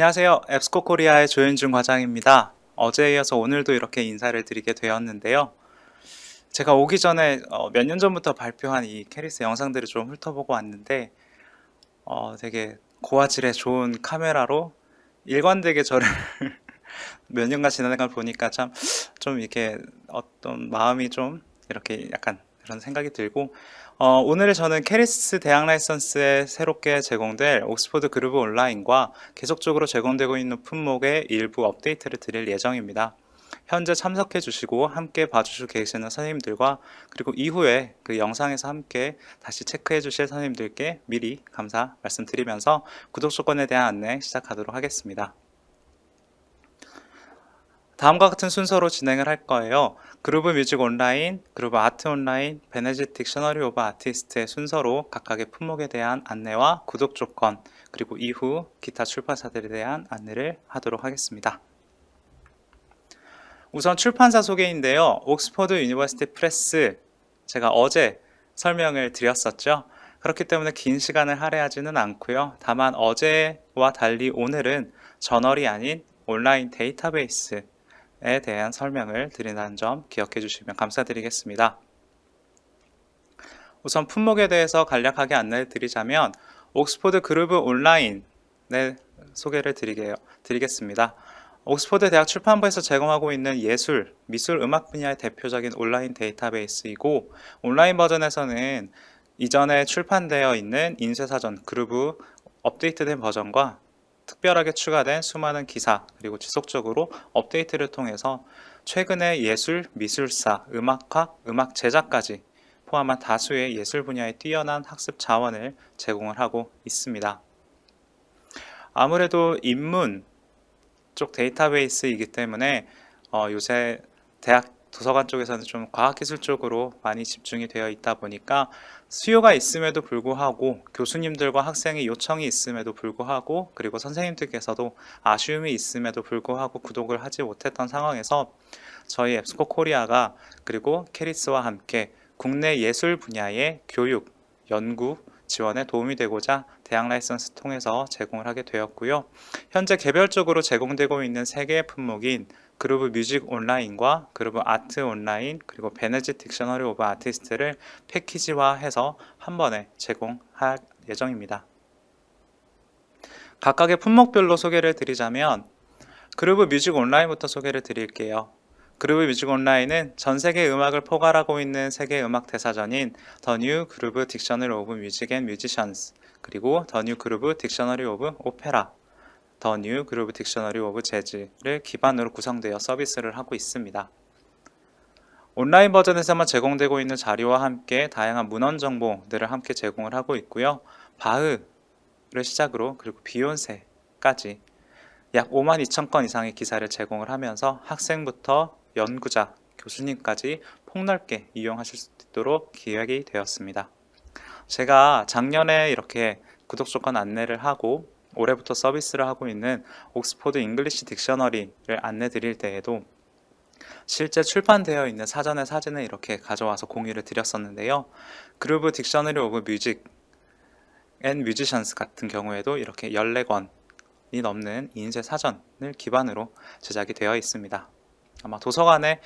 안녕하세요. 앱스코 코리아의 조현준 과장입니다. 어제에 이어서 오늘도 이렇게 인사를 드리게 되었는데요. 제가 오기 전에 몇 년 전부터 발표한 이 캐리스 영상들을 좀 훑어보고 왔는데 되게 고화질의 좋은 카메라로 일관되게 저를 몇 년간 지나는 걸 보니까 참 좀 이렇게 어떤 마음이 좀 이렇게 약간 그런 생각이 들고 오늘 저는 캐리스 대학 라이선스에 새롭게 제공될 옥스퍼드 그루브 온라인과 계속적으로 제공되고 있는 품목의 일부 업데이트를 드릴 예정입니다. 현재 참석해 주시고 함께 봐주실 계시는 선생님들과 그리고 이후에 그 영상에서 함께 다시 체크해 주실 선생님들께 미리 감사 말씀드리면서 구독 조건에 대한 안내 시작하도록 하겠습니다. 다음과 같은 순서로 진행을 할 거예요. 그루브 뮤직 온라인, 그루브 아트 온라인, 베네짓 딕셔너리 오브 아티스트의 순서로 각각의 품목에 대한 안내와 구독 조건, 그리고 이후 기타 출판사들에 대한 안내를 하도록 하겠습니다. 우선 출판사 소개인데요. 옥스퍼드 유니버시티 프레스, 제가 어제 설명을 드렸었죠. 그렇기 때문에 긴 시간을 할애하지는 않고요. 다만 어제와 달리 오늘은 저널이 아닌 온라인 데이터베이스 에 대한 설명을 드린다는 점 기억해 주시면 감사드리겠습니다. 우선 품목에 대해서 간략하게 안내를 드리자면 옥스퍼드 그루브 온라인의 소개를 드리겠습니다. 옥스퍼드 대학 출판부에서 제공하고 있는 예술, 미술, 음악 분야의 대표적인 온라인 데이터베이스이고 온라인 버전에서는 이전에 출판되어 있는 인쇄사전 그루브 업데이트된 버전과 특별하게 추가된 수많은 기사 그리고 지속적으로 업데이트를 통해서 최근의 예술, 미술사, 음악학, 음악 제작까지 포함한 다수의 예술 분야의 뛰어난 학습 자원을 제공을 하고 있습니다. 아무래도 인문 쪽 데이터베이스이기 때문에 요새 대학 도서관 쪽에서는 좀 과학기술 쪽으로 많이 집중이 되어 있다 보니까 수요가 있음에도 불구하고 교수님들과 학생의 요청이 있음에도 불구하고 그리고 선생님들께서도 아쉬움이 있음에도 불구하고 구독을 하지 못했던 상황에서 저희 앱스코 코리아가 그리고 캐리스와 함께 국내 예술 분야의 교육, 연구, 지원에 도움이 되고자 대학 라이선스 통해서 제공을 하게 되었고요. 현재 개별적으로 제공되고 있는 3개의 품목인 그루브 뮤직 온라인과 그루브 아트 온라인 그리고 베네짓 딕셔너리 오브 아티스트를 패키지화해서 한 번에 제공할 예정입니다. 각각의 품목별로 소개를 드리자면 그루브 뮤직 온라인부터 소개를 드릴게요. 그루브 뮤직 온라인은 전 세계 음악을 포괄하고 있는 세계 음악 대사전인 The New Groove Dictionary of Music and Musicians 그리고 The New Groove Dictionary of Opera 더 뉴 그루브 딕셔너리 오브 재즈를 기반으로 구성되어 서비스를 하고 있습니다. 온라인 버전에서만 제공되고 있는 자료와 함께 다양한 문헌 정보들을 함께 제공을 하고 있고요. 바흐를 시작으로 그리고 비욘세까지 약 52,000건 이상의 기사를 제공을 하면서 학생부터 연구자, 교수님까지 폭넓게 이용하실 수 있도록 기획이 되었습니다. 제가 작년에 이렇게 구독 조건 안내를 하고 올해부터 서비스를 하고 있는 옥스퍼드 잉글리시 딕셔너리를 안내 드릴 때에도 실제 출판되어 있는 사전의 사진을 이렇게 가져와서 공유를 드렸었는데요. 그루브 딕셔너리 오브 뮤직 앤 뮤지션스 같은 경우에도 이렇게 14권이 넘는 인쇄 사전을 기반으로 제작이 되어 있습니다. 아마 도서관에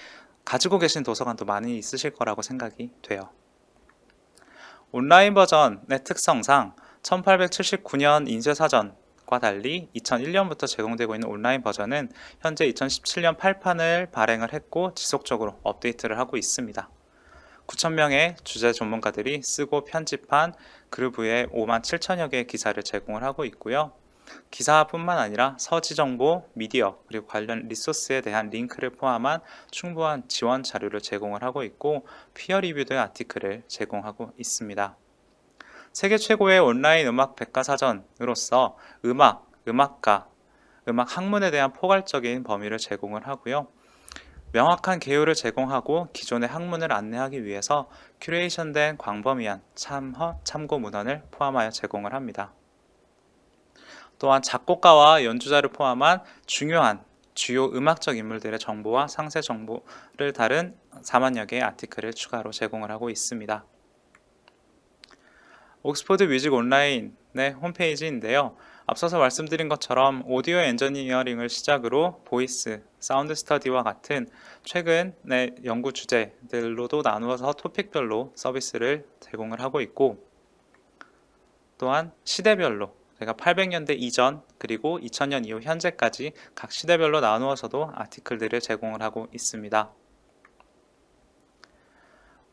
가지고 계신 도서관도 많이 있으실 거라고 생각이 돼요. 온라인 버전의 특성상 1879년 인쇄사전과 달리 2001년부터 제공되고 있는 온라인 버전은 현재 2017년 8판을 발행을 했고 지속적으로 업데이트를 하고 있습니다. 9,000명의 주제 전문가들이 쓰고 편집한 그루브의 57,000여 개의 기사를 제공을 하고 있고요. 기사뿐만 아니라 서지 정보, 미디어, 그리고 관련 리소스에 대한 링크를 포함한 충분한 지원 자료를 제공을 하고 있고 피어 리뷰드 아티클을 제공하고 있습니다. 세계 최고의 온라인 음악 백과사전으로서 음악, 음악가, 음악 학문에 대한 포괄적인 범위를 제공을 하고요. 명확한 개요를 제공하고 기존의 학문을 안내하기 위해서 큐레이션된 광범위한 참고 문헌을 포함하여 제공을 합니다. 또한 작곡가와 연주자를 포함한 중요한 주요 음악적 인물들의 정보와 상세 정보를 다룬 4만여 개의 아티클을 추가로 제공을 하고 있습니다. 옥스퍼드 뮤직 온라인 홈페이지인데요. 앞서서 말씀드린 것처럼 오디오 엔지니어링을 시작으로 보이스, 사운드 스터디와 같은 최근의 연구 주제들로도 나누어서 토픽별로 서비스를 제공을 하고 있고, 또한 시대별로 제가 800년대 이전 그리고 2000년 이후 현재까지 각 시대별로 나누어서도 아티클들을 제공을 하고 있습니다.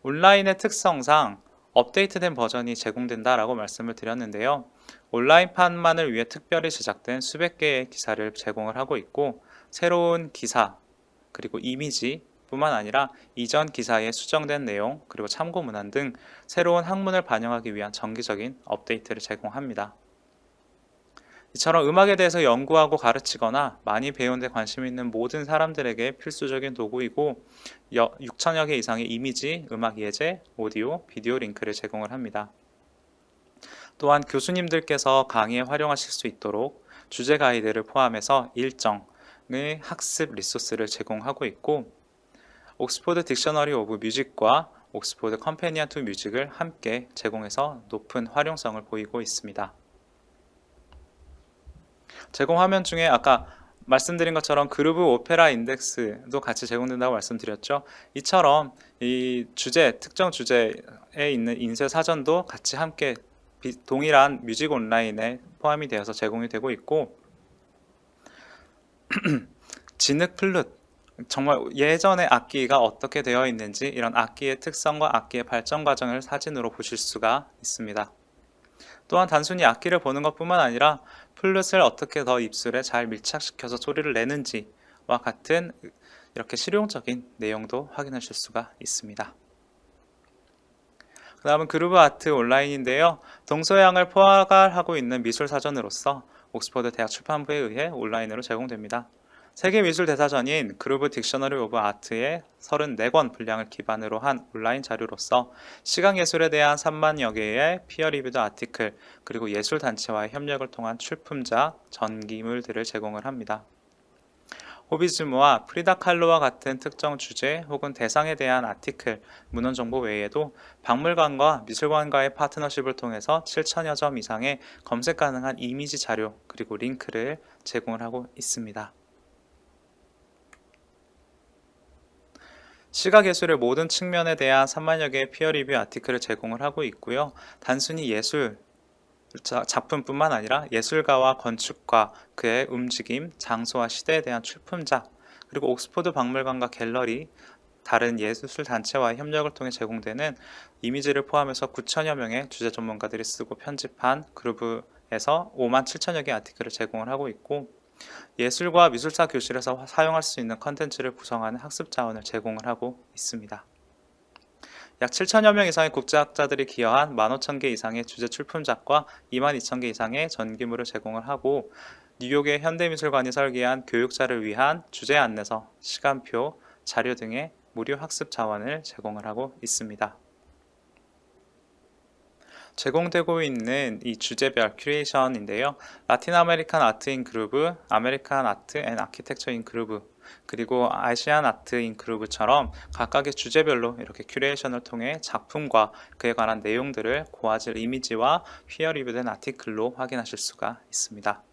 온라인의 특성상 업데이트된 버전이 제공된다라고 말씀을 드렸는데요. 온라인판만을 위해 특별히 제작된 수백 개의 기사를 제공을 하고 있고, 새로운 기사 그리고 이미지 뿐만 아니라 이전 기사에 수정된 내용 그리고 참고 문항 등 새로운 학문을 반영하기 위한 정기적인 업데이트를 제공합니다. 이처럼 음악에 대해서 연구하고 가르치거나 많이 배우는 데 관심 있는 모든 사람들에게 필수적인 도구이고 6천여 개 이상의 이미지, 음악 예제, 오디오, 비디오 링크를 제공을 합니다. 또한 교수님들께서 강의에 활용하실 수 있도록 주제 가이드를 포함해서 일정의 학습 리소스를 제공하고 있고, 옥스포드 딕셔너리 오브 뮤직과 옥스포드 컴패니언 투 뮤직을 함께 제공해서 높은 활용성을 보이고 있습니다. 제공 화면 중에 아까 말씀드린 것처럼 그루브 오페라 인덱스도 같이 제공된다고 말씀드렸죠. 이처럼 이 특정 주제에 있는 인쇄 사전도 같이 함께 동일한 뮤직 온라인에 포함이 되어서 제공이 되고 있고, 진흙 플룻, 정말 예전의 악기가 어떻게 되어 있는지 이런 악기의 특성과 악기의 발전 과정을 사진으로 보실 수가 있습니다. 또한 단순히 악기를 보는 것뿐만 아니라 플룻을 어떻게 더 입술에 잘 밀착시켜서 소리를 내는지와 같은 이렇게 실용적인 내용도 확인하실 수가 있습니다. 그 다음은 그루브 아트 온라인인데요. 동서양을 포괄하고 있는 미술사전으로서 옥스퍼드 대학 출판부에 의해 온라인으로 제공됩니다. 세계미술대사전인 그루브 딕셔너리 오브 아트의 34권 분량을 기반으로 한 온라인 자료로서 시각예술에 대한 3만여 개의 피어 리뷰드 아티클 그리고 예술단체와의 협력을 통한 출품작, 전기물들을 제공을 합니다. 호비즈무와 프리다 칼로와 같은 특정 주제 혹은 대상에 대한 아티클, 문헌 정보 외에도 박물관과 미술관과의 파트너십을 통해서 7천여 점 이상의 검색 가능한 이미지 자료 그리고 링크를 제공을 하고 있습니다. 시각예술의 모든 측면에 대한 3만여 개의 피어 리뷰 아티클을 제공을 하고 있고요. 단순히 예술 작품뿐만 아니라 예술가와 건축가, 그의 움직임, 장소와 시대에 대한 출품작, 그리고 옥스포드 박물관과 갤러리, 다른 예술 단체와의 협력을 통해 제공되는 이미지를 포함해서 9천여 명의 주제 전문가들이 쓰고 편집한 그루브에서 5만 7천여 개의 아티클을 제공을 하고 있고, 예술과 미술사 교실에서 사용할 수 있는 컨텐츠를 구성하는 학습 자원을 제공을 하고 있습니다. 약 7천여 명 이상의 국제학자들이 기여한 15,000개 이상의 주제 출품작과 22,000개 이상의 전기물을 제공을 하고, 뉴욕의 현대미술관이 설계한 교육자를 위한 주제 안내서, 시간표, 자료 등의 무료 학습 자원을 제공을 하고 있습니다. 제공되고 있는 이 주제별 큐레이션인데요. 라틴 아메리칸 아트 인 그루브, 아메리칸 아트 앤 아키텍처 인 그루브, 그리고 아시안 아트 인 그루브처럼 각각의 주제별로 이렇게 큐레이션을 통해 작품과 그에 관한 내용들을 고화질 이미지와 피어 리뷰된 아티클로 확인하실 수가 있습니다.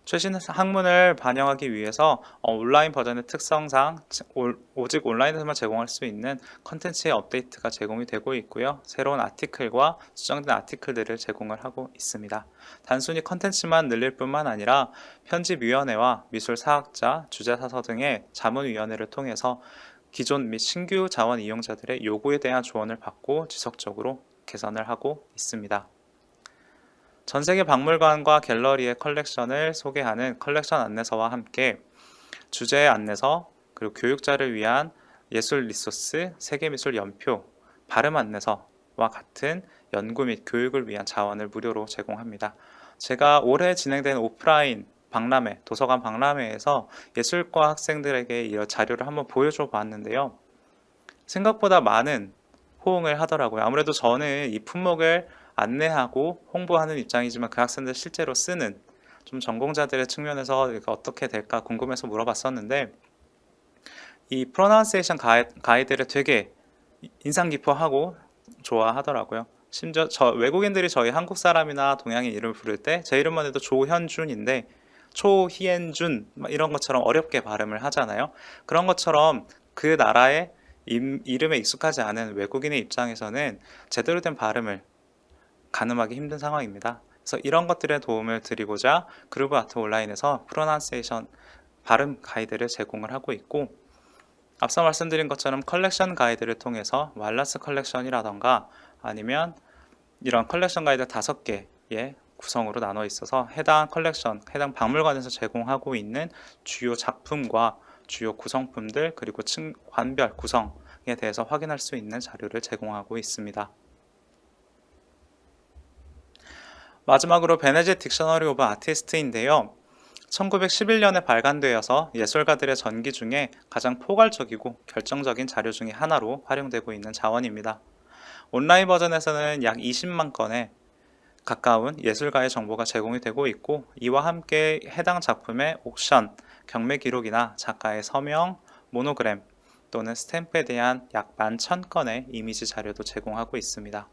최신 학문을 반영하기 위해서 온라인 버전의 특성상 오직 온라인에서만 제공할 수 있는 컨텐츠의 업데이트가 제공이 되고 있고요. 새로운 아티클과 수정된 아티클들을 제공을 하고 있습니다. 단순히 컨텐츠만 늘릴 뿐만 아니라 편집위원회와 미술사학자, 주제사서 등의 자문위원회를 통해서 기존 및 신규 자원 이용자들의 요구에 대한 조언을 받고 지속적으로 개선을 하고 있습니다. 전세계 박물관과 갤러리의 컬렉션을 소개하는 컬렉션 안내서와 함께 주제 안내서, 그리고 교육자를 위한 예술 리소스, 세계미술 연표, 발음 안내서와 같은 연구 및 교육을 위한 자원을 무료로 제공합니다. 제가 올해 진행된 오프라인 박람회, 도서관 박람회에서 예술과 학생들에게 이 자료를 한번 보여줘 봤는데요. 생각보다 많은 호응을 하더라고요. 아무래도 저는 이 품목을 안내하고 홍보하는 입장이지만 그 학생들 실제로 쓰는 좀 전공자들의 측면에서 어떻게 될까 궁금해서 물어봤었는데, 이 프로나운세이션 가이드를 되게 인상 깊어하고 좋아하더라고요. 심지어 외국인들이 저희 한국 사람이나 동양인 이름을 부를 때 제 이름만 해도 조현준인데 초희엔준 이런 것처럼 어렵게 발음을 하잖아요. 그런 것처럼 그 나라의 이름에 익숙하지 않은 외국인의 입장에서는 제대로 된 발음을 가늠하기 힘든 상황입니다. 그래서 이런 것들에 도움을 드리고자 그루브 아트 온라인에서 프로나운세이션 발음 가이드를 제공을 하고 있고, 앞서 말씀드린 것처럼 컬렉션 가이드를 통해서 왈라스 컬렉션이라던가 아니면 이런 컬렉션 가이드 5개의 구성으로 나눠 있어서 해당 컬렉션, 해당 박물관에서 제공하고 있는 주요 작품과 주요 구성품들 그리고 관별 구성에 대해서 확인할 수 있는 자료를 제공하고 있습니다. 마지막으로 베네짓 딕셔너리 오브 아티스트인데요. 1911년에 발간되어서 예술가들의 전기 중에 가장 포괄적이고 결정적인 자료 중에 하나로 활용되고 있는 자원입니다. 온라인 버전에서는 약 20만 건의 가까운 예술가의 정보가 제공이 되고 있고, 이와 함께 해당 작품의 옥션, 경매 기록이나 작가의 서명, 모노그램 또는 스탬프에 대한 약 11,000건의 이미지 자료도 제공하고 있습니다.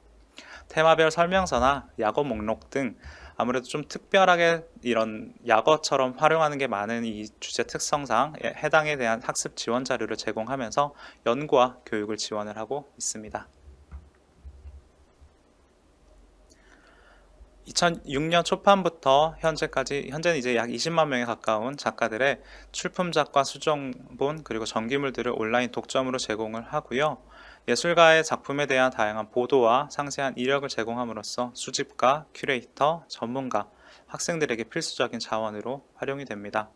테마별 설명서나 약어 목록 등 아무래도 좀 특별하게 이런 약어처럼 활용하는 게 많은 이 주제 특성상 해당에 대한 학습 지원 자료를 제공하면서 연구와 교육을 지원을 하고 있습니다. 2006년 초반부터 현재는 이제 약 20만 명에 가까운 작가들의 출품작과 수정본 그리고 전기물들을 온라인 독점으로 제공을 하고요. 예술가의 작품에 대한 다양한 보도와 상세한 이력을 제공함으로써 수집가, 큐레이터, 전문가, 학생들에게 필수적인 자원으로 활용이 됩니다.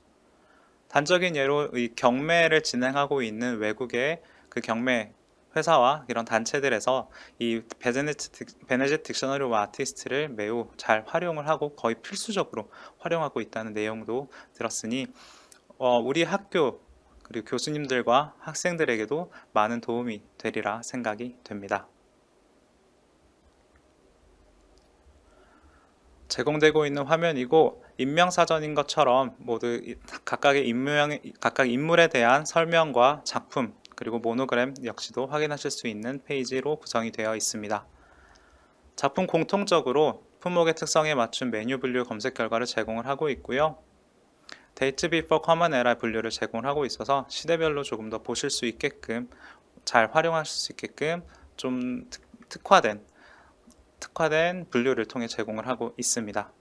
단적인 예로 이 경매를 진행하고 있는 외국의 그 경매 회사와 이런 단체들에서 이 베네짓 딕셔너리 오브 아티스트를 매우 잘 활용을 하고 거의 필수적으로 활용하고 있다는 내용도 들었으니 우리 학교 그리고 교수님들과 학생들에게도 많은 도움이 되리라 생각이 됩니다. 제공되고 있는 화면이고 인명사전인 것처럼 모두 각각 인물에 대한 설명과 작품 그리고 모노그램 역시도 확인하실 수 있는 페이지로 구성이 되어 있습니다. 작품 공통적으로 품목의 특성에 맞춘 메뉴 분류 검색 결과를 제공을 하고 있고요. 데이트 비포 커먼 에라 분류를 제공을 하고 있어서 시대별로 조금 더 보실 수 있게끔 잘 활용하실 수 있게끔 좀 특화된 분류를 통해 제공을 하고 있습니다.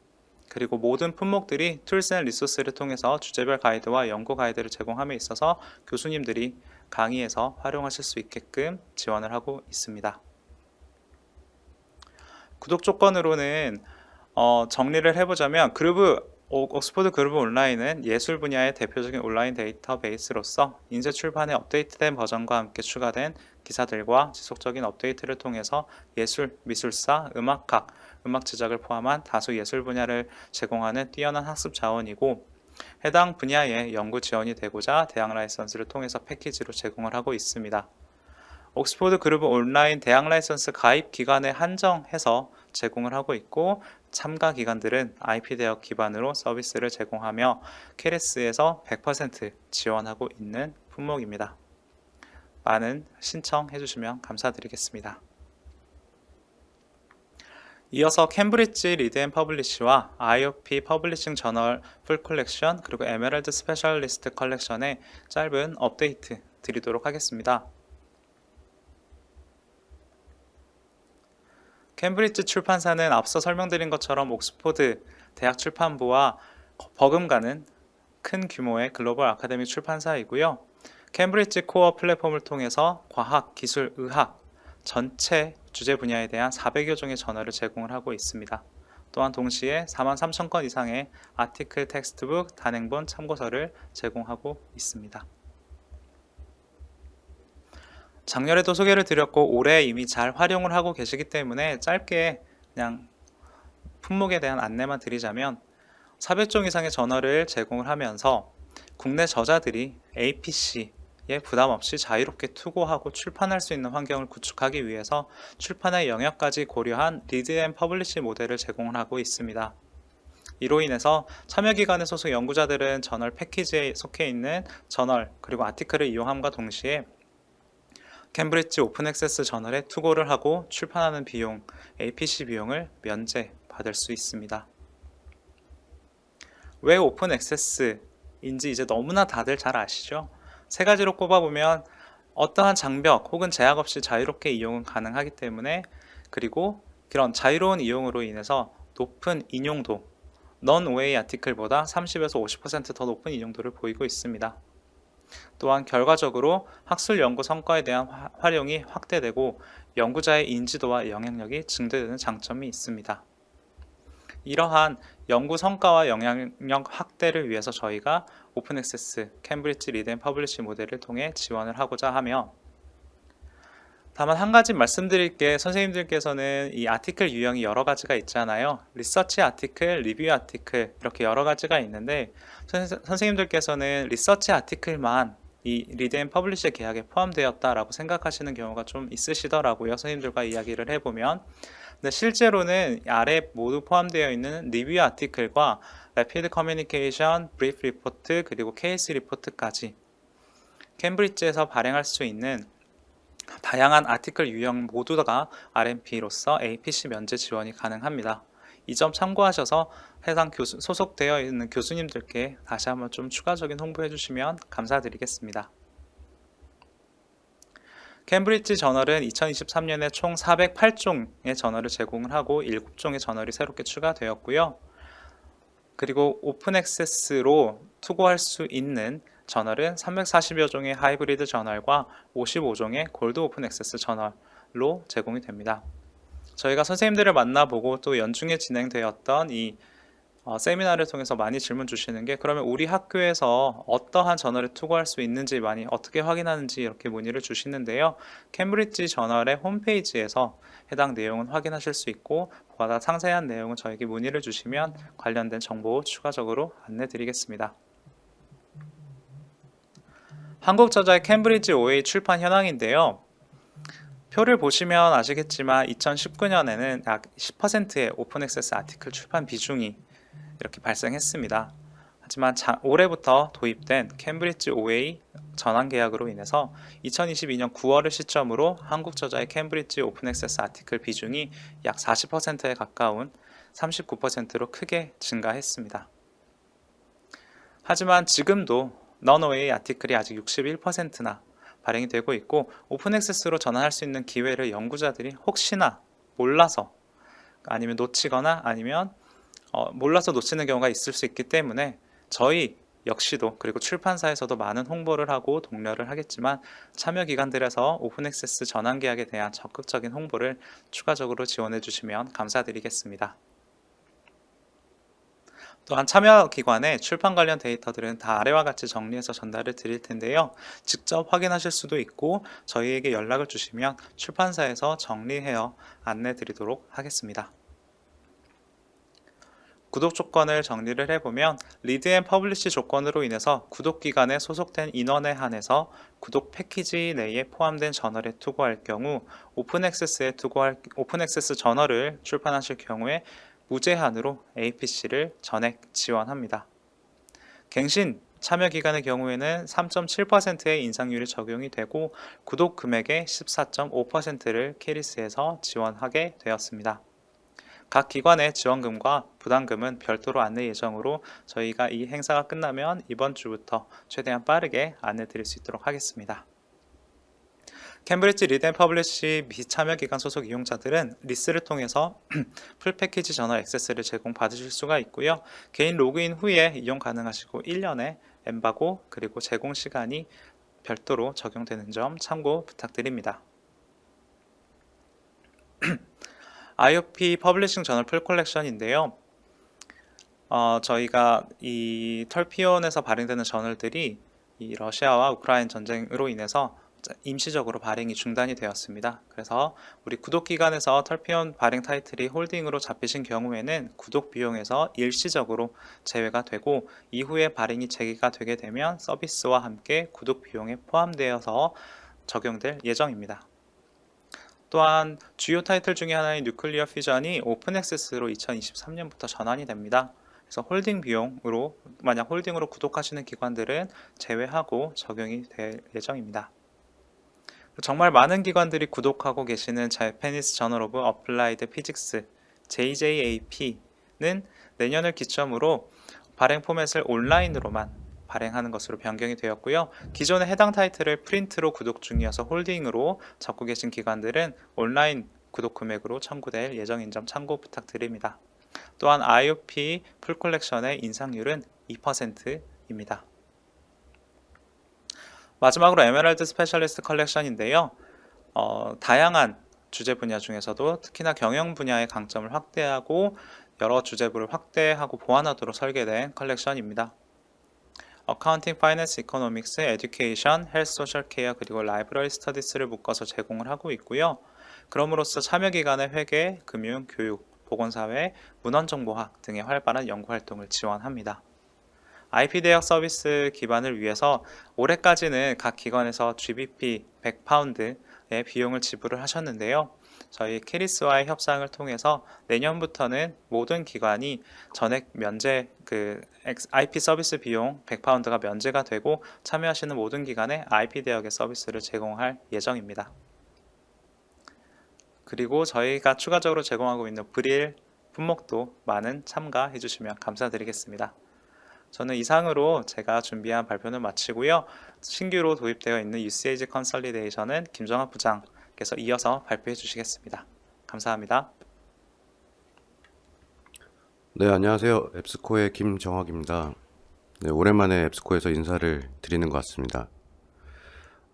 그리고 모든 품목들이 툴스 앤 리소스를 통해서 주제별 가이드와 연구 가이드를 제공함에 있어서 교수님들이 강의에서 활용하실 수 있게끔 지원을 하고 있습니다. 구독 조건으로는 정리를 해보자면 옥스포드 그루브 온라인은 예술 분야의 대표적인 온라인 데이터베이스로서 인쇄 출판의 업데이트된 버전과 함께 추가된 기사들과 지속적인 업데이트를 통해서 예술, 미술사, 음악학, 음악 제작을 포함한 다수 예술 분야를 제공하는 뛰어난 학습 자원이고, 해당 분야의 연구 지원이 되고자 대학 라이선스를 통해서 패키지로 제공을 하고 있습니다. 옥스포드 그루브 온라인 대학 라이선스 가입 기간에 한정해서 제공을 하고 있고, 참가 기관들은 IP 대역 기반으로 서비스를 제공하며 케레스에서 100% 지원하고 있는 품목입니다. 많은 신청해 주시면 감사드리겠습니다. 이어서 캠브리지 리드 앤 퍼블리시와 IOP 퍼블리싱 저널 풀 컬렉션 그리고 에메랄드 스페셜리스트 컬렉션의 짧은 업데이트 드리도록 하겠습니다. 캠브리지 출판사는 앞서 설명드린 것처럼 옥스포드 대학 출판부와 버금가는 큰 규모의 글로벌 아카데미 출판사이고요. 캠브리지 코어 플랫폼을 통해서 과학, 기술, 의학 전체 주제 분야에 대한 400여 종의 저널을 제공을 하고 있습니다. 또한 동시에 43,000건 이상의 아티클, 텍스트북, 단행본, 참고서를 제공하고 있습니다. 작년에도 소개를 드렸고 올해 이미 잘 활용을 하고 계시기 때문에 짧게 그냥 품목에 대한 안내만 드리자면 400종 이상의 저널을 제공을 하면서 국내 저자들이 APC에 부담 없이 자유롭게 투고하고 출판할 수 있는 환경을 구축하기 위해서 출판의 영역까지 고려한 리드 앤 퍼블리시 모델을 제공을 하고 있습니다. 이로 인해서 참여기관의 소속 연구자들은 저널 패키지에 속해 있는 저널 그리고 아티클을 이용함과 동시에 캠브리지 오픈 액세스 저널에 투고를 하고 출판하는 비용, APC 비용을 면제받을 수 있습니다. 왜 오픈 액세스인지 이제 너무나 다들 잘 아시죠? 세 가지로 꼽아보면 어떠한 장벽 혹은 제약 없이 자유롭게 이용은 가능하기 때문에, 그리고 그런 자유로운 이용으로 인해서 높은 인용도, non-OA 아티클보다 30에서 50% 더 높은 인용도를 보이고 있습니다. 또한 결과적으로 학술 연구 성과에 대한 활용이 확대되고 연구자의 인지도와 영향력이 증대되는 장점이 있습니다. 이러한 연구 성과와 영향력 확대를 위해서 저희가 오픈 액세스 캠브리지 리드 앤 퍼블리시 모델을 통해 지원을 하고자 하며, 다만 한 가지 말씀드릴 게, 선생님들께서는 이 아티클 유형이 여러 가지가 있잖아요. 리서치 아티클, 리뷰 아티클 이렇게 여러 가지가 있는데, 선생님들께서는 리서치 아티클만 이 리드 앤 퍼블리시 계약에 포함되었다라고 생각하시는 경우가 좀 있으시더라고요. 선생님들과 이야기를 해보면. 근데 실제로는 아래 모두 포함되어 있는 리뷰 아티클과 래피드 커뮤니케이션, 브리프 리포트, 그리고 케이스 리포트까지 캠브리지에서 발행할 수 있는 다양한 아티클 유형 모두가 RMP로서 APC 면제 지원이 가능합니다. 이 점 참고하셔서 해당 소속되어 있는 교수님들께 다시 한번 좀 추가적인 홍보해 주시면 감사드리겠습니다. 캠브리지 저널은 2023년에 총 408종의 저널을 제공을 하고 7종의 저널이 새롭게 추가되었고요. 그리고 오픈 액세스로 투고할 수 있는 저널은 340여 종의 하이브리드 저널과 55종의 골드 오픈 액세스 저널로 제공이 됩니다. 저희가 선생님들을 만나보고 또 연중에 진행되었던 이 세미나를 통해서 많이 질문 주시는 게, 그러면 우리 학교에서 어떠한 저널에 투고할 수 있는지 많이 어떻게 확인하는지 이렇게 문의를 주시는데요. 캠브리지 저널의 홈페이지에서 해당 내용은 확인하실 수 있고, 보다 상세한 내용은 저에게 문의를 주시면 관련된 정보 추가적으로 안내 드리겠습니다. 한국저자의 캠브리지 OA 출판 현황인데요. 표를 보시면 아시겠지만 2019년에는 약 10%의 오픈 액세스 아티클 출판 비중이 이렇게 발생했습니다. 하지만 올해부터 도입된 캠브리지 OA 전환 계약으로 인해서 2022년 9월을 시점으로 한국저자의 캠브리지 오픈 액세스 아티클 비중이 약 40%에 가까운 39%로 크게 증가했습니다. 하지만 지금도 non-OA 아티클이 아직 61%나 발행이 되고 있고, 오픈 액세스로 전환할 수 있는 기회를 연구자들이 혹시나 몰라서 아니면 놓치거나 아니면 몰라서 놓치는 경우가 있을 수 있기 때문에 저희 역시도, 그리고 출판사에서도 많은 홍보를 하고 독려를 하겠지만, 참여 기관들에서 오픈 액세스 전환 계약에 대한 적극적인 홍보를 추가적으로 지원해 주시면 감사드리겠습니다. 또한 참여 기관의 출판 관련 데이터들은 다 아래와 같이 정리해서 전달을 드릴 텐데요. 직접 확인하실 수도 있고 저희에게 연락을 주시면 출판사에서 정리해서 안내 드리도록 하겠습니다. 구독 조건을 정리를 해보면, 리드 앤 퍼블리시 조건으로 인해서 구독 기간에 소속된 인원에 한해서 구독 패키지 내에 포함된 저널에 투고할 경우, 오픈 액세스 저널을 출판하실 경우에 무제한으로 APC를 전액 지원합니다. 갱신 참여 기간의 경우에는 3.7%의 인상률이 적용이 되고, 구독 금액의 14.5%를 캐리스에서 지원하게 되었습니다. 각 기관의 지원금과 부담금은 별도로 안내 예정으로 저희가 이 행사가 끝나면 이번 주부터 최대한 빠르게 안내 드릴 수 있도록 하겠습니다. 캠브리지 리드 앤 퍼블리시 미참여 기관 소속 이용자들은 리스를 통해서 풀 패키지 저널 액세스를 제공받으실 수가 있고요. 개인 로그인 후에 이용 가능하시고 1년의 엠바고 그리고 제공 시간이 별도로 적용되는 점 참고 부탁드립니다. IOP 퍼블리싱 저널 풀 컬렉션인데요. 저희가 이 털피온에서 발행되는 저널들이 이 러시아와 우크라이나 전쟁으로 인해서 임시적으로 발행이 중단이 되었습니다. 그래서 우리 구독기관에서 털피온 발행 타이틀이 홀딩으로 잡히신 경우에는 구독 비용에서 일시적으로 제외가 되고, 이후에 발행이 재개가 되게 되면 서비스와 함께 구독 비용에 포함되어서 적용될 예정입니다. 또한 주요 타이틀 중에 하나인 뉴클리어 퓨전이 오픈 액세스로 2023년부터 전환이 됩니다. 그래서 홀딩 비용으로, 만약 홀딩으로 구독하시는 기관들은 제외하고 적용이 될 예정입니다. 정말 많은 기관들이 구독하고 계시는 Japanese Journal of Applied Physics JJAP는 내년을 기점으로 발행 포맷을 온라인으로만 발행하는 것으로 변경이 되었고요. 기존에 해당 타이틀을 프린트로 구독 중이어서 홀딩으로 잡고 계신 기관들은 온라인 구독 금액으로 청구될 예정인 점 참고 부탁드립니다. 또한 IOP 풀컬렉션의 인상률은 2%입니다. 마지막으로 에메랄드 스페셜리스트 컬렉션인데요. 다양한 주제 분야 중에서도 특히나 경영 분야의 강점을 확대하고 여러 주제부를 확대하고 보완하도록 설계된 컬렉션입니다. 어카운팅, 파이낸스, 이코노믹스, 에듀케이션, 헬스, 소셜 케어 그리고 라이브러리 스터디스를 묶어서 제공을 하고 있고요. 그럼으로써 참여기관의 회계, 금융, 교육, 보건사회, 문헌정보학 등의 활발한 연구활동을 지원합니다. IP대학 서비스 기반을 위해서 올해까지는 각 기관에서 GBP 100파운드의 비용을 지불을 하셨는데요. 저희 캐리스와의 협상을 통해서 내년부터는 모든 기관이 전액 면제, IP 서비스 비용 100파운드가 면제가 되고 참여하시는 모든 기관에 IP대학의 서비스를 제공할 예정입니다. 그리고 저희가 추가적으로 제공하고 있는 브릴 품목도 많은 참가해 주시면 감사드리겠습니다. 저는 이상으로 제가 준비한 발표는 마치고요. 신규로 도입되어 있는 UCAG 컨설리데이션은 김정학 부장께서 이어서 발표해 주시겠습니다. 감사합니다. 네, 안녕하세요. 앱스코의 김정학입니다. 네, 오랜만에 앱스코에서 인사를 드리는 것 같습니다.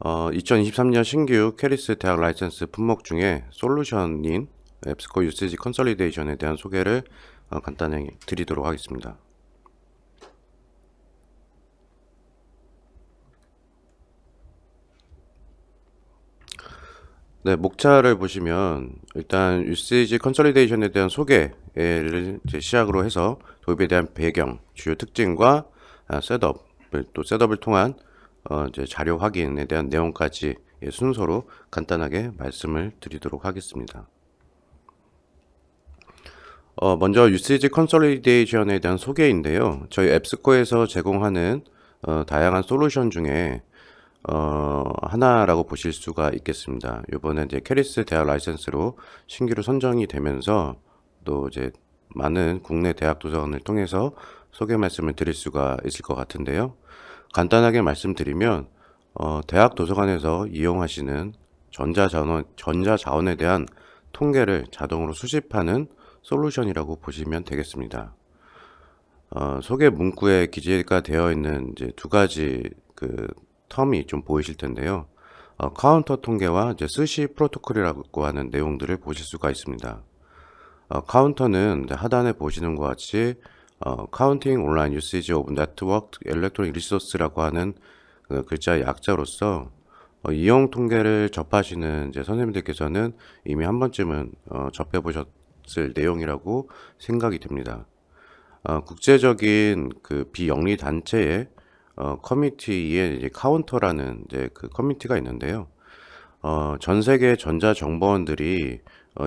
2023년 신규 캐리스 대학 라이선스 품목 중에 솔루션인 앱스코 UCAG 컨설리데이션에 대한 소개를 간단히 드리도록 하겠습니다. 네, 목차를 보시면 일단 UCAG 컨sol리데이션에 대한 소개를 이제 시작으로 해서 도입에 대한 배경, 주요 특징과 셋업을 통한 이제 자료 확인에 대한 내용까지 순서로 간단하게 말씀을 드리도록 하겠습니다. 먼저 UCAG 컨sol리데이션에 대한 소개인데요. 저희 앱스코에서 제공하는 다양한 솔루션 중에 하나라고 보실 수가 있겠습니다. 이번에 이제 캐리스 대학 라이선스로 신규로 선정이 되면서 또 이제 많은 국내 대학 도서관을 통해서 소개 말씀을 드릴 수가 있을 것 같은데요. 간단하게 말씀드리면 대학 도서관에서 이용하시는 전자자원에 대한 통계를 자동으로 수집하는 솔루션이라고 보시면 되겠습니다. 소개 문구에 기재가 되어 있는 이제 두 가지 텀이 좀 보이실 텐데요. 카운터 통계와 이제 스시 프로토콜이라고 하는 내용들을 보실 수가 있습니다. 카운터는 하단에 보시는 것 같이 Counting Online Usage of Network Electronic Resource라고 하는 글자의 약자로서 이용 통계를 접하시는 이제 선생님들께서는 이미 한 번쯤은 접해 보셨을 내용이라고 생각이 됩니다. 국제적인 비영리 단체의 커뮤니티에 이제 카운터라는 이제 커뮤니티가 있는데요. 전 세계 전자정보원들이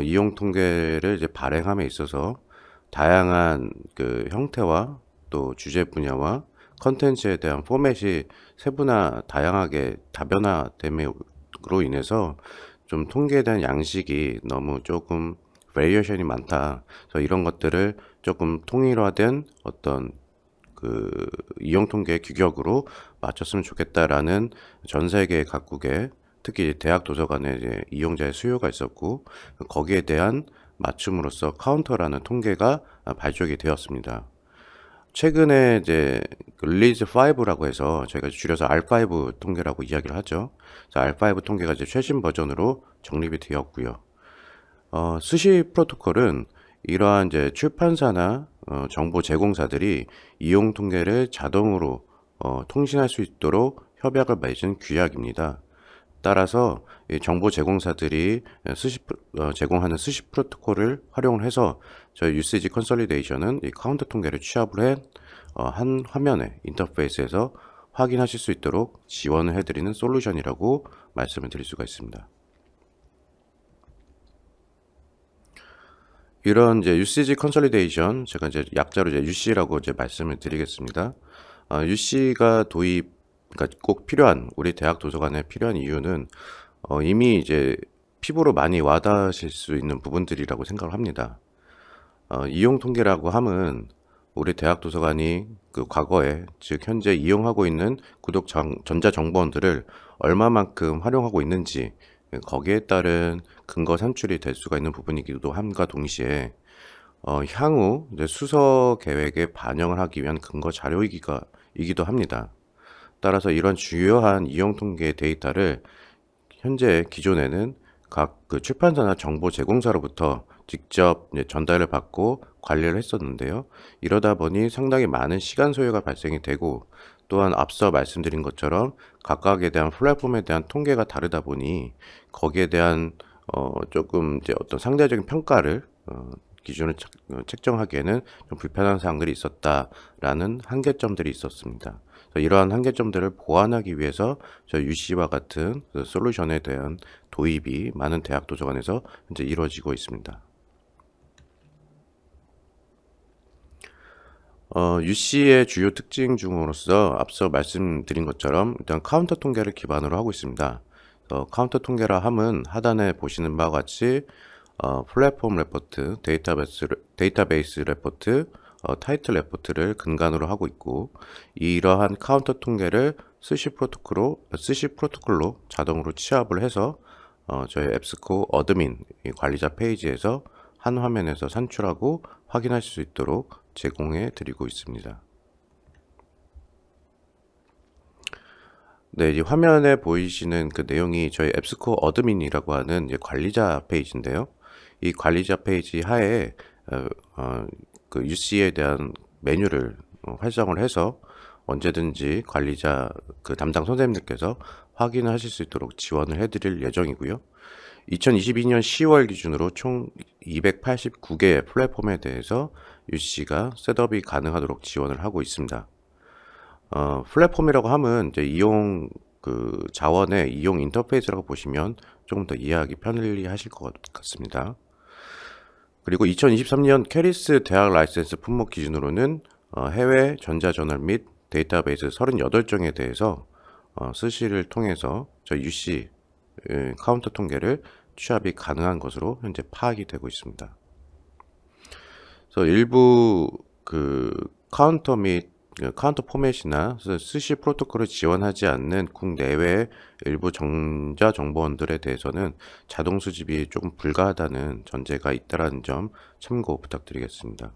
이용 통계를 이제 발행함에 있어서 다양한 형태와 또 주제 분야와 컨텐츠에 대한 포맷이 다양하게 다변화됨으로 인해서 좀 통계에 대한 양식이 너무 조금 베리에이션이 많다. 그래서 이런 것들을 조금 통일화된 어떤 이용 통계 규격으로 맞췄으면 좋겠다라는 전 세계 각국의 특히 대학 도서관의 이제 이용자의 수요가 있었고 거기에 대한 맞춤으로써 카운터라는 통계가 발족이 되었습니다. 최근에 이제 릴리즈 5라고 해서 저희가 줄여서 R5 통계라고 이야기를 하죠. 그래서 R5 통계가 이제 최신 버전으로 정립이 되었고요. 스시 프로토콜은 이러한 이제 출판사나 정보 제공사들이 이용 통계를 자동으로 통신할 수 있도록 협약을 맺은 규약입니다. 따라서 이 정보 제공사들이 제공하는 스시 프로토콜을 활용을 해서 저희 UCAG 컨sol리데이션은 이 카운터 통계를 취합을 한 화면의 인터페이스에서 확인하실 수 있도록 지원을 해드리는 솔루션이라고 말씀을 드릴 수가 있습니다. 이런 이제 UCAG 컨sol리데이션, 제가 이제 약자로 이제 UC라고 이제 말씀을 드리겠습니다. UC가 그러니까 꼭 필요한, 우리 대학 도서관에 필요한 이유는 이미 이제 피부로 많이 와닿으실 수 있는 부분들이라고 생각을 합니다. 이용 통계라고 함은 우리 대학 도서관이 그 과거에, 즉 현재 이용하고 있는 전자정보원들을 얼마만큼 활용하고 있는지, 거기에 따른 근거 산출이 될 수가 있는 부분이기도 함과 동시에 향후 이제 수서 계획에 반영을 하기 위한 근거 자료이기도 합니다. 따라서 이런 주요한 이용 통계 데이터를 현재 기존에는 각 그 출판사나 정보 제공사로부터 직접 이제 전달을 받고 관리를 했었는데요. 이러다 보니 상당히 많은 시간 소요가 발생이 되고, 또한 앞서 말씀드린 것처럼 각각에 대한 플랫폼에 대한 통계가 다르다 보니 거기에 대한 조금 이제 어떤 상대적인 평가를 기준을 책정하기에는 좀 불편한 사항들이 있었다라는 한계점들이 있었습니다. 이러한 한계점들을 보완하기 위해서 저희 UC와 같은 그 솔루션에 대한 도입이 많은 대학 도서관에서 현재 이루어지고 있습니다. UC의 주요 특징 중으로서 앞서 말씀드린 것처럼 일단 카운터 통계를 기반으로 하고 있습니다. 카운터 통계라 함은 하단에 보시는 바와 같이 플랫폼 레포트, 데이터베이스 레포트, 타이틀 레포트를 근간으로 하고 있고, 이러한 카운터 통계를 스시 프로토콜로 자동으로 취합을 해서 저희 앱스코 어드민 관리자 페이지에서 한 화면에서 산출하고 확인하실 수 있도록 제공해 드리고 있습니다. 네, 이 화면에 보이시는 그 내용이 저희 앱스코 어드민이라고 하는 이제 관리자 페이지인데요. 이 관리자 페이지 하에 그 UC에 대한 메뉴를 활성을 해서 언제든지 관리자 그 담당 선생님들께서 확인하실 수 있도록 지원을 해드릴 예정이고요. 2022년 10월 기준으로 총 289개의 플랫폼에 대해서 UC가 셋업이 가능하도록 지원을 하고 있습니다. 플랫폼이라고 하면 이제 이용 그 자원의 이용 인터페이스라고 보시면 조금 더 이해하기 편리하실 것 같습니다. 그리고 2023년 캐리스 대학 라이센스 품목 기준으로는 해외 전자저널 및 데이터베이스 38종에 대해서 스시를 통해서 저희 UC 카운터 통계를 취합이 가능한 것으로 현재 파악이 되고 있습니다. 그래서 일부 그 카운터 및 카운터 포맷이나 스시 프로토콜을 지원하지 않는 국내외 일부 전자정보원들에 대해서는 자동 수집이 조금 불가하다는 전제가 있다는 점 참고 부탁드리겠습니다.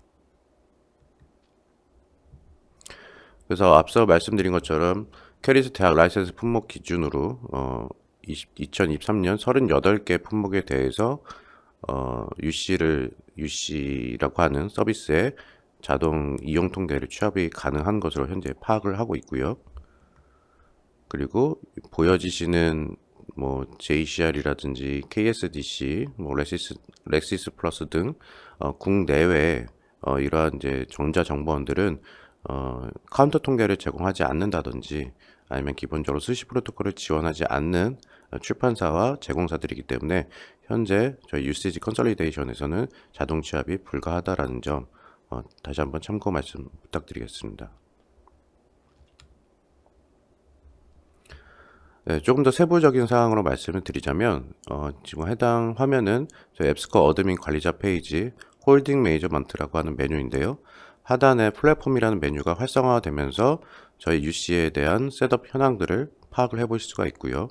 그래서 앞서 말씀드린 것처럼 캐리스 대학 라이센스 품목 기준으로 2023년 38개 품목에 대해서 UC라고 하는 서비스에 자동 이용 통계를 취합이 가능한 것으로 현재 파악을 하고 있고요. 그리고 보여지시는 뭐 JCR이라든지 KSDC, 뭐 렉시스 플러스 등 국내외 이러한 이제 전자정보원들은 카운터 통계를 제공하지 않는다든지 아니면 기본적으로 스시 프로토콜을 지원하지 않는 출판사와 제공사들이기 때문에 현재 저희 유세지 컨설리데이션에서는 자동 취합이 불가하다라는 점 다시 한번 참고 말씀 부탁드리겠습니다. 네, 조금 더 세부적인 사항으로 말씀을 드리자면 지금 해당 화면은 저희 앱스코 어드민 관리자 페이지 홀딩 매니저먼트라고 하는 메뉴인데요. 하단에 플랫폼이라는 메뉴가 활성화되면서 저희 UC에 대한 셋업 현황들을 파악을 해볼 수가 있고요.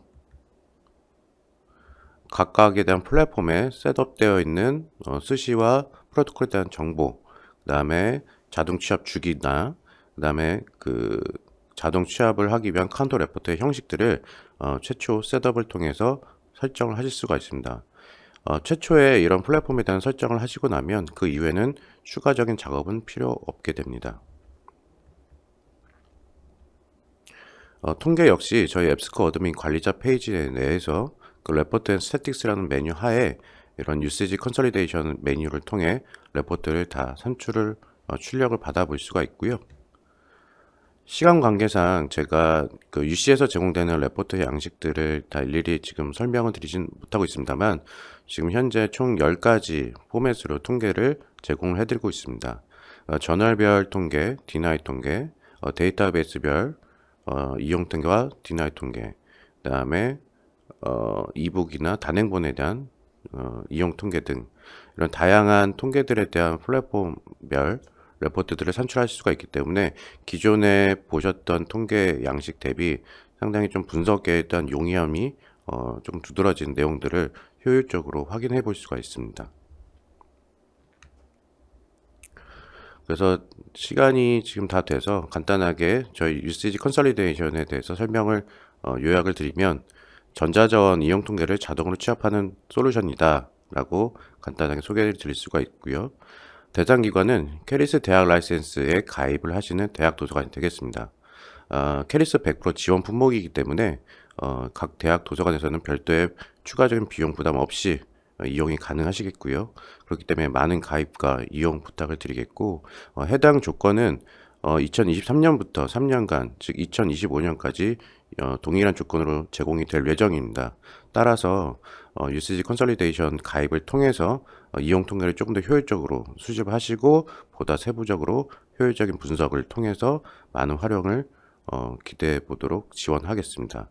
각각에 대한 플랫폼에 셋업되어 있는 스시와 프로토콜에 대한 정보, 그 다음에 자동 취합 주기나 그 다음에 그 자동 취합을 하기 위한 카운터 레포트의 형식들을 최초 셋업을 통해서 설정을 하실 수가 있습니다. 최초에 이런 플랫폼에 대한 설정을 하시고 나면 그 이후에는 추가적인 작업은 필요 없게 됩니다. 통계 역시 저희 앱스코 어드민 관리자 페이지 내에서 그 레포트 앤 스태틱스라는 메뉴 하에 이런 유세지 컨solidation 메뉴를 통해 레포트를 다 출력을 받아볼 수가 있고요. 시간 관계상 제가 그 UC에서 제공되는 레포트의 양식들을 다 일일이 지금 설명을 드리진 못하고 있습니다만 지금 현재 총 10가지 포맷으로 통계를 제공을 해드리고 있습니다. 저널별 통계, 디나이 통계, 데이터베이스별 이용 통계와 디나이 통계, 그 다음에 이북이나 단행본에 대한 이용 통계 등 이런 다양한 통계들에 대한 플랫폼별 레포트들을 산출하실 수가 있기 때문에 기존에 보셨던 통계 양식 대비 상당히 좀 분석에 대한 용이함이 좀 두드러진 내용들을 효율적으로 확인해 볼 수가 있습니다. 그래서 시간이 지금 다 돼서 간단하게 저희 유시지 컨설리데이션에 대해서 설명을 요약을 드리면 전자자원 이용 통계를 자동으로 취합하는 솔루션이다 라고 간단하게 소개를 드릴 수가 있고요. 대상 기관은 캐리스 대학 라이센스에 가입을 하시는 대학 도서관이 되겠습니다. 캐리스 100% 지원 품목이기 때문에 각 대학 도서관에서는 별도의 추가적인 비용 부담 없이 이용이 가능하시겠고요. 그렇기 때문에 많은 가입과 이용 부탁을 드리겠고, 해당 조건은 2023년부터 3년간, 즉 2025년까지 동일한 조건으로 제공이 될 예정입니다. 따라서 유시지 컨설리데이션 가입을 통해서 이용 통계를 조금 더 효율적으로 수집하시고 보다 세부적으로 효율적인 분석을 통해서 많은 활용을 기대해 보도록 지원하겠습니다.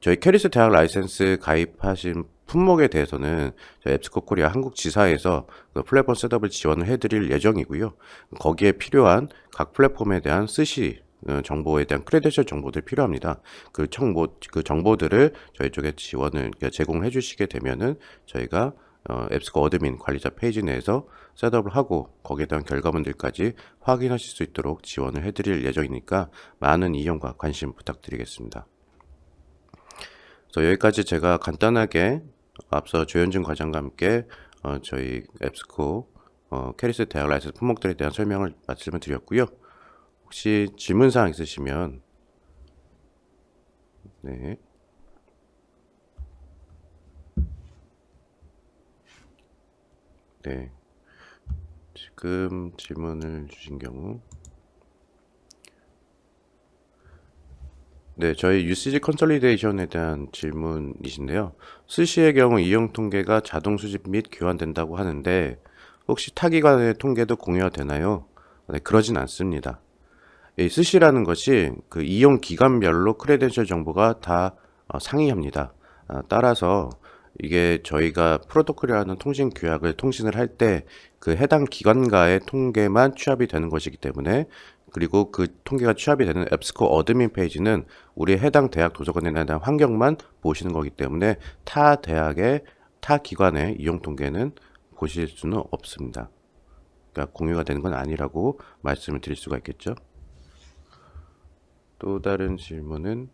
저희 캐리스 대학 라이센스 가입하신 품목에 대해서는 저희 앱스코 코리아 한국 지사에서 그 플랫폼 셋업을 지원을 해드릴 예정이고요. 거기에 필요한 각 플랫폼에 대한 스시 정보에 대한 크레덴셜 정보들이 필요합니다. 그 정보들을 저희 쪽에 지원을 제공해 주시게 되면은 저희가 앱스코 어드민 관리자 페이지 내에서 셋업을 하고 거기에 대한 결과물들까지 확인하실 수 있도록 지원을 해드릴 예정이니까 많은 이용과 관심 부탁드리겠습니다. 그래서 여기까지 제가 간단하게 앞서 조현준 과장과 함께 저희 앱스코 캐리스 대학 라이센스 품목들에 대한 설명을 말씀을 드렸고요. 혹시 질문사항 있으시면 네. 네. 지금 질문을 주신 경우 네, 저희 UCG 컨sol리데이션에 대한 질문이신데요. 스시의 경우 이용 통계가 자동 수집 및 교환된다고 하는데 혹시 타기관의 통계도 공유가 되나요? 네, 그러진 않습니다. 이 스시라는 것이 그 이용 기간별로 크레덴셜 정보가 다 상이합니다. 따라서 이게 저희가 프로토콜이라는 통신 규약을 통신을 할 때 그 해당 기관과의 통계만 취합이 되는 것이기 때문에 그리고 그 통계가 취합이 되는 앱스코 어드민 페이지는 우리 해당 대학 도서관에 대한 환경만 보시는 거기 때문에 타 기관의 이용 통계는 보실 수는 없습니다. 그러니까 공유가 되는 건 아니라고 말씀을 드릴 수가 있겠죠. 또 다른 질문은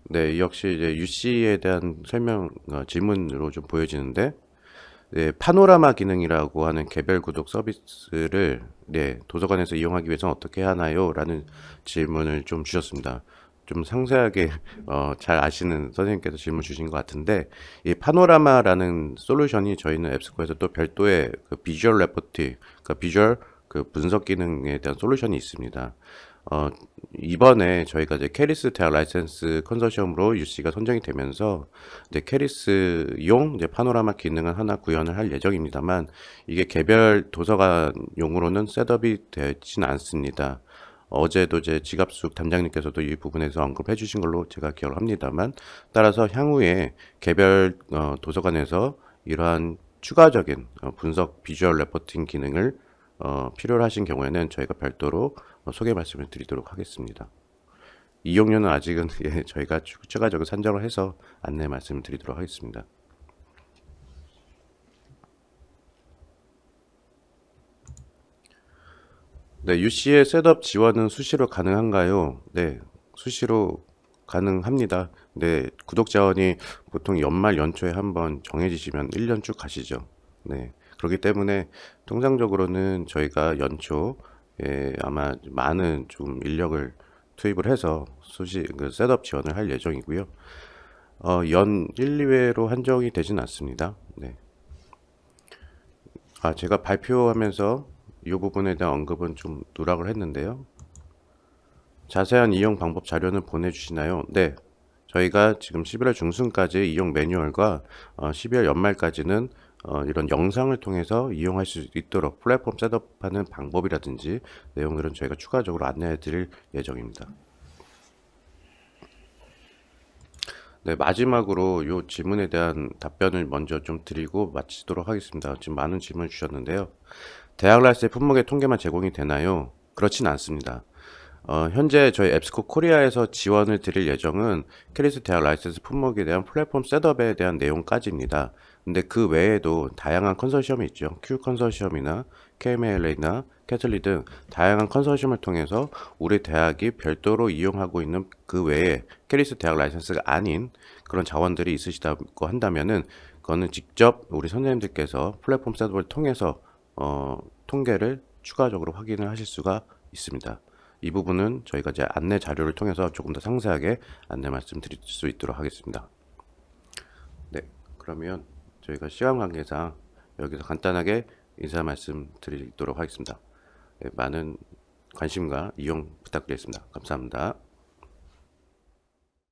네, 역시 이제 UC에 대한 설명 질문으로 좀 보여지는데 네, 파노라마 기능이라고 하는 개별 구독 서비스를 네, 도서관에서 이용하기 위해서는 어떻게 하나요? 라는 질문을 좀 주셨습니다. 좀 상세하게 잘 아시는 선생님께서 질문 주신 것 같은데 이 파노라마라는 솔루션이 저희는 앱스코에서 또 별도의 그 비주얼 레포트, 그 비주얼 그 분석 기능에 대한 솔루션이 있습니다. 이번에 저희가 이제 캐리스 대학 라이센스 컨소시엄으로 UC가 선정이 되면서 이제 캐리스용 이제 파노라마 기능을 하나 구현을 할 예정입니다만 이게 개별 도서관용으로는 셋업이 되진 않습니다. 어제도 제 지갑숙 담장님께서도 이 부분에서 언급해 주신 걸로 제가 기억을 합니다만 따라서 향후에 개별 도서관에서 이러한 추가적인 분석 비주얼 레포팅 기능을 필요로 하신 경우에는 저희가 별도로 소개 말씀을 드리도록 하겠습니다. 이용료는 아직은 예, 저희가 추가적으로 산정을 해서 안내 말씀을 드리도록 하겠습니다. 네, UC의 셋업 지원은 수시로 가능한가요? 네, 수시로 가능합니다. 네, 구독 자원이 보통 연말 연초에 한번 정해지시면 1년 쭉 가시죠. 네, 그렇기 때문에 통상적으로는 저희가 연초에 아마 많은 좀 인력을 투입을 해서 그 셋업 지원을 할 예정이고요. 연 1, 2회로 한정이 되진 않습니다. 네. 제가 발표하면서 이 부분에 대한 언급은 좀 누락을 했는데요. 자세한 이용 방법 자료는 보내주시나요? 네. 저희가 지금 11월 중순까지 이용 매뉴얼과 12월 연말까지는 이런 영상을 통해서 이용할 수 있도록 플랫폼 셋업하는 방법이라든지 내용들은 저희가 추가적으로 안내해 드릴 예정입니다. 네, 마지막으로 이 질문에 대한 답변을 먼저 좀 드리고 마치도록 하겠습니다. 지금 많은 질문 주셨는데요. 대학 라이센스 품목의 통계만 제공이 되나요? 그렇진 않습니다. 현재 저희 앱스코 코리아에서 지원을 드릴 예정은 캐리스 대학 라이센스 품목에 대한 플랫폼 셋업에 대한 내용까지입니다. 근데 그 외에도 다양한 컨소시엄이 있죠. Q 컨소시엄이나 KMLA나 캐틀리 등 다양한 컨소시엄을 통해서 우리 대학이 별도로 이용하고 있는 그 외에 캐리스 대학 라이센스가 아닌 그런 자원들이 있으시다고 한다면은 그거는 직접 우리 선생님들께서 플랫폼 셋업을 통해서 통계를 추가적으로 확인을 하실 수가 있습니다. 이 부분은 저희가 이제 안내 자료를 통해서 조금 더 상세하게 안내 말씀드릴 수 있도록 하겠습니다. 네, 그러면 저희가 시간 관계상 여기서 간단하게 인사 말씀 드리도록 하겠습니다. 네, 많은 관심과 이용 부탁드리겠습니다. 감사합니다.